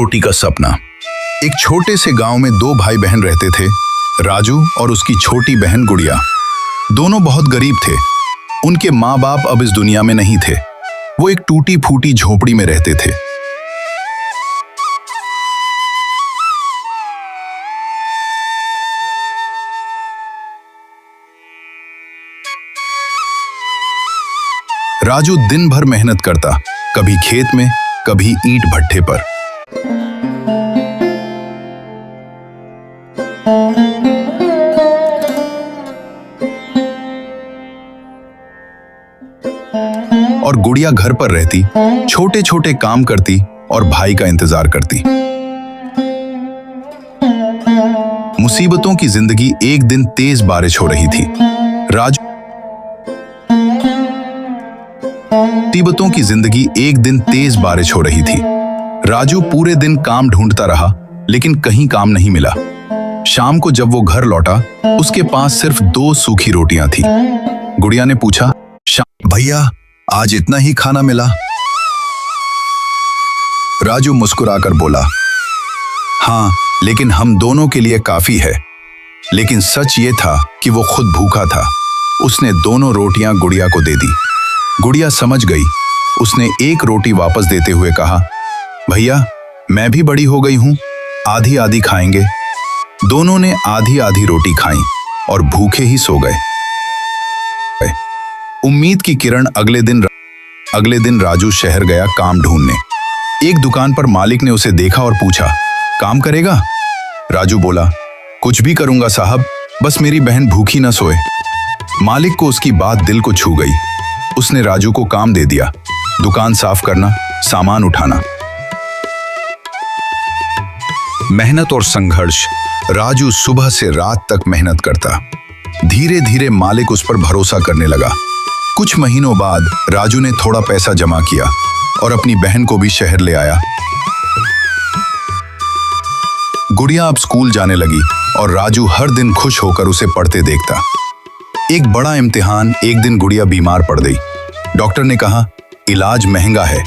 रोटी का सपना। एक छोटे से गांव में दो भाई बहन रहते थे, राजू और उसकी छोटी बहन गुड़िया। दोनों बहुत गरीब थे। उनके माँ बाप अब इस दुनिया में नहीं थे। वो एक टूटी फूटी झोपड़ी में रहते थे। राजू दिन भर मेहनत करता, कभी खेत में, कभी ईंट भट्ठे पर। और गुड़िया घर पर रहती, छोटे छोटे काम करती और भाई का इंतजार करती। मुसीबतों की जिंदगी एक दिन तेज बारिश हो रही थी। मुसीबतों की जिंदगी एक दिन तेज बारिश हो रही थी। राजू पूरे दिन काम ढूंढता रहा, लेकिन कहीं काम नहीं मिला। शाम को जब वो घर लौटा, उसके पास सिर्फ 2 सूखी रोटियां थी। गुड़िया ने पूछा, भैया आज इतना ही खाना मिला? राजू मुस्कुराकर बोला, हाँ, लेकिन हम दोनों के लिए काफी है। लेकिन सच ये था कि वो खुद भूखा था। उसने दोनों रोटियां गुड़िया को दे दी। गुड़िया समझ गई। उसने एक रोटी वापस देते हुए कहा, भैया मैं भी बड़ी हो गई हूं, आधी आधी खाएंगे। दोनों ने आधी आधी रोटी खाई और भूखे ही सो गए। उम्मीद की किरण अगले दिन राजू शहर गया काम ढूंढने। एक दुकान पर मालिक ने उसे देखा और पूछा, काम करेगा? राजू बोला, कुछ भी करूंगा साहब, बस मेरी बहन भूखी न सोए। मालिक को उसकी बात दिल को छू गई। उसने राजू को काम दे दिया, दुकान साफ करना, सामान उठाना। मेहनत और संघर्ष। राजू सुबह से रात तक मेहनत करता। धीरे धीरे मालिक उस पर भरोसा करने लगा। कुछ महीनों बाद राजू ने थोड़ा पैसा जमा किया और अपनी बहन को भी शहर ले आया। गुड़िया अब स्कूल जाने लगी और राजू हर दिन खुश होकर उसे पढ़ते देखता। एक बड़ा इम्तिहान। एक दिन गुड़िया बीमार पड़ गई। डॉक्टर ने कहा, इलाज महंगा है।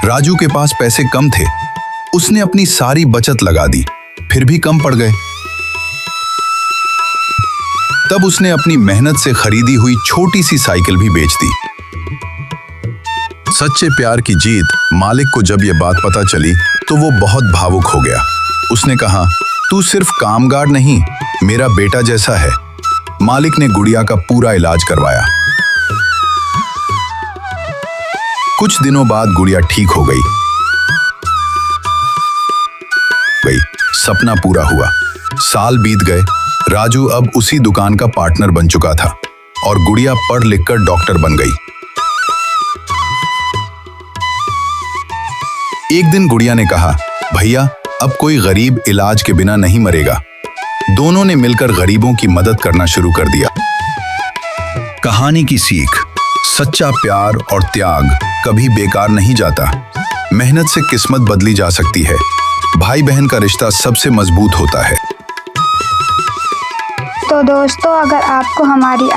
राजू के पास पैसे कम थे। उसने अपनी सारी बचत लगा दी, फिर भी कम पड़ गए। तब उसने अपनी मेहनत से खरीदी हुई छोटी सी साइकिल भी बेच दी। सच्चे प्यार की जीत। मालिक को जब यह बात पता चली तो वो बहुत भावुक हो गया। उसने कहा, तू सिर्फ कामगार नहीं, मेरा बेटा जैसा है। मालिक ने गुड़िया का पूरा इलाज करवाया। कुछ दिनों बाद गुड़िया ठीक हो गई। सपना पूरा हुआ। साल बीत गए। राजू अब उसी दुकान का पार्टनर बन चुका था और गुड़िया पढ़ लिखकर डॉक्टर बन गई। एक दिन गुड़िया ने कहा, भैया अब कोई गरीब इलाज के बिना नहीं मरेगा। दोनों ने मिलकर गरीबों की मदद करना शुरू कर दिया। कहानी की सीख। सच्चा प्यार और त्याग कभी बेकार नहीं जाता। मेहनत से किस्मत बदली जा सकती है। भाई बहन का रिश्ता सबसे मजबूत होता है। तो दोस्तों, अगर आपको हमारी